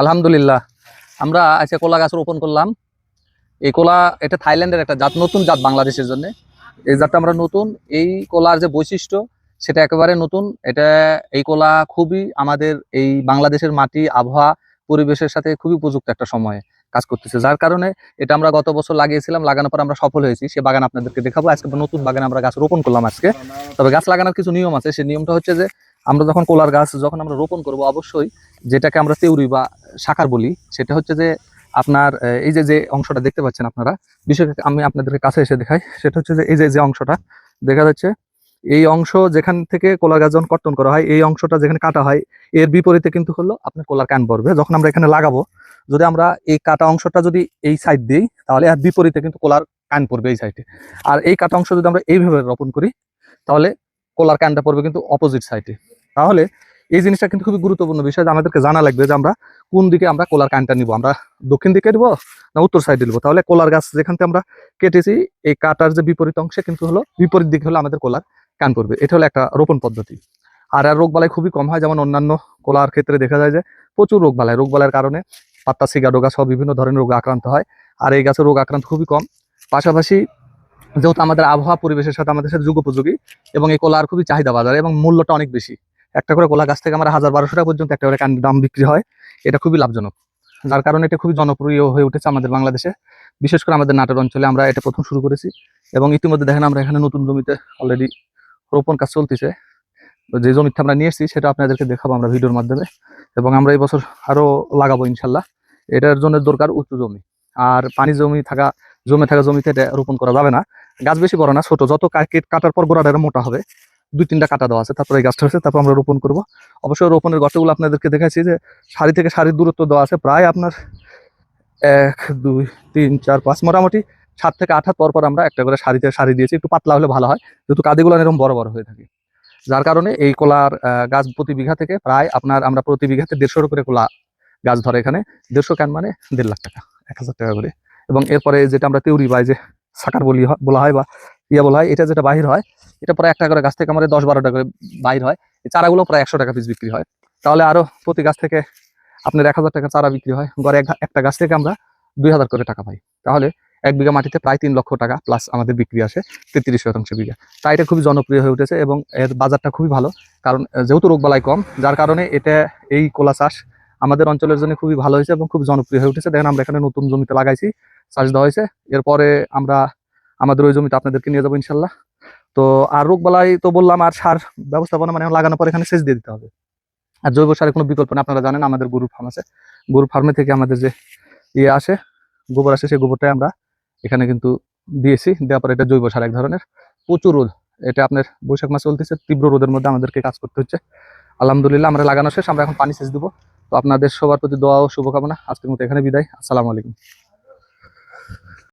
আলহামদুলিল্লাহ। আমরা আজকে কলা গাছ রোপণ করলাম। এই কলা এটা থাইল্যান্ডের একটা জাত, নতুন জাত বাংলাদেশের জন্য। এই জাতটা আমরা নতুন, এই কলার যে বৈশিষ্ট্য সেটা একেবারে নতুন। এটা এই কলা খুবই আমাদের এই বাংলাদেশের মাটি, আবহাওয়া, পরিবেশের সাথে খুবই উপযুক্ত একটা সময়ে কাজ করতেছে, যার কারণে এটা আমরা গত বছর লাগিয়েছিলাম। লাগানোর পর আমরা সফল হয়েছি। সে বাগান আপনাদেরকে দেখাবো। আজকে নতুন বাগানে আমরা গাছ রোপণ করলাম আজকে। তবে গাছ লাগানোর কিছু নিয়ম আছে। সেই নিয়মটা হচ্ছে যে আমরা যখন কলার গাছ যখন আমরা রোপণ করব, অবশ্যই যেটাকে আমরা তেউরি বা শাখার বলি, সেটা হচ্ছে যে আপনার এই যে যে অংশটা দেখতে পাচ্ছেন আপনারা, বিষয়টা আমি আপনাদেরকে কাছে এসে দেখাই। সেটা হচ্ছে যে এই যে যে অংশটা দেখা যাচ্ছে, এই অংশ যেখান থেকে কলার গাছ যখন কর্তন করা হয়, এই অংশটা যেখানে কাটা হয়, এর বিপরীতে কিন্তু হলো আপনার কলার ক্যান পড়বে। যখন আমরা এখানে লাগাবো, যদি আমরা এই কাটা অংশটা যদি এই সাইড দিই, তাহলে এর বিপরীতে কিন্তু কলার ক্যান পড়বে এই সাইডে। আর এই কাটা অংশ যদি আমরা এইভাবে রোপণ করি, তাহলে কলার ক্যানটা পড়বে কিন্তু অপোজিট সাইডে। তাহলে এই জিনিসটা কিন্তু খুবই গুরুত্বপূর্ণ বিষয়, যে আমাদেরকে জানা লাগবে যে আমরা কোন দিকে আমরা কলার ক্যানটা নিব। আমরা দক্ষিণ দিকে নিব না উত্তর সাইডে নিব। তাহলে কলার গাছ যেখান থেকে আমরা কেটেছি, এই কাটার যে বিপরীত অংশে কিন্তু হলো বিপরীত দিকে হলো আমাদের কলার ক্যান পড়বে। এটা হলো একটা রোপণ পদ্ধতি। আর রোগ বালাই খুবই কম হয়। যেমন অন্যান্য কলার ক্ষেত্রে দেখা যায় যে প্রচুর রোগ বালাইয়ের কারণে পাতা সিগা রোগা সহ বিভিন্ন ধরনের রোগ আক্রান্ত হয়। আর এই গাছের রোগ আক্রান্ত খুবই কম। পাশাপাশি যেহেতু আমাদের আবহাওয়া পরিবেশের সাথে আমাদের সাথে যুগোপযোগী, এবং এই কলার খুবই চাহিদা বাজারে, এবং মূল্যটা অনেক বেশি। একটা করে কলা গাছ থেকে আমরা 1000-1200 টাকা পর্যন্ত একটা করে দাম বিক্রি হয়। এটা খুবই লাভজনক, যার কারণে এটা খুবই জনপ্রিয় হয়ে উঠেছে আমাদের বাংলাদেশে, বিশেষ করে আমাদের নাটোর অঞ্চলে। আমরা এটা প্রথম শুরু করেছি, এবং ইতিমধ্যে দেখেন আমরা এখানে নতুন জমিতে অলরেডি রোপণ কাজ চলতেছে। যে জমিতে আমরা নিয়ে এসেছি সেটা আপনাদেরকে দেখাবো আমরা ভিডিওর মাধ্যমে, এবং আমরা এই বছর আরো লাগাবো ইনশাল্লাহ। এটার জন্য দরকার উঁচু জমি, আর পানি জমে থাকা জমিতে এটা রোপণ করা যাবে না। গাছ বেশি বড় না, ছোট। যত কাটার পর গোড়াটা মোটা হবে, 2-3টা কাটা দেওয়া আছে, তারপরে এই গাছটা হচ্ছে, তারপর আমরা রোপণ করবো। অবশ্যই রোপণের গর্তগুলো আপনাদেরকে দেখাচ্ছি যে সারি থেকে সারির দূরত্ব দেওয়া আছে প্রায় আপনার 1, 2, 3, 4, 5, মোটামুটি 7 থেকে 8 হাত পর পর আমরা একটা করে সারি দিয়েছি। একটু পাতলা হলে ভালো হয়, যেহেতু কাদিগুলো এরকম বড় বড় হয়ে থাকে। যার কারণে এই কলার গাছ প্রতি বিঘা থেকে প্রায় আপনার আমরা প্রতি বিঘাতে 150 করে কলা গাছ ধরে। এখানে 150 ক্যান মানে 1.5 লাখ টাকা, 1000 টাকা করে। এবং এরপরে যেটা আমরা তেউরি বা যে সাকার বলা হয় বা বলা হয়, এটা যেটা বাহির হয়, এটা প্রায় একটা করে গাছ থেকে আমাদের 10-12টা করে বাহির হয়। এই চারাগুলো প্রায় 100 টাকা পিস বিক্রি হয়। তাহলে আরো প্রতি গাছ থেকে আপনার 1000 টাকা চারা বিক্রি হয়। গড়ে একটা গাছ থেকে আমরা 2000 করে টাকা পাই। তাহলে 1 বিঘা মাটিতে প্রায় 3 লক্ষ টাকা প্লাস আমাদের বিক্রি আসে 33% বিঘা। তাই এটা খুবই জনপ্রিয় হয়ে উঠেছে, এবং এর বাজারটা খুবই ভালো। কারণ যেহেতু রোগবালাই কম, যার কারণে এটা এই কলা চাষ আমাদের অঞ্চলের জন্য খুবই ভালো হয়েছে এবং খুব জনপ্রিয় হয়ে উঠেছে। দেখেন আমরা এখানে নতুন জমিতে লাগাইছি, চাষ দেওয়া হয়েছে। এরপরে আমরা আমাদের ওই জমিতে আপনাদেরকে নিয়ে যাবো ইনশাল্লাহ। তো আর রোগবালাই তো বললাম, আর সার ব্যবস্থাপনা মানে লাগানোর পর এখানে সেচ দিয়ে দিতে হবে। আর জৈব সারের কোনো বিকল্প না। আপনারা জানেন আমাদের গরুর ফার্ম আছে, গরুর ফার্মে থেকে আমাদের যে আসে, গোবর আসে, সেই গোবরটাই আমরা এখানে কিন্তু দিয়েছি। দেওয়ার পর এটা জৈব সার এক ধরনের। প্রচুর রোদ, এটা আপনার বৈশাখ মাস চলতেছে, তীব্র রোদের মধ্যে আমাদেরকে কাজ করতে হচ্ছে। আলহামদুলিল্লাহ আমরা লাগানো শেষ, আমরা এখন পানি সেচ দেবো। তো আপনাদের সবার প্রতি দোয়া ও শুভকামনা। আজকের মতো এখানে বিদায়। আসসালামু আলাইকুম।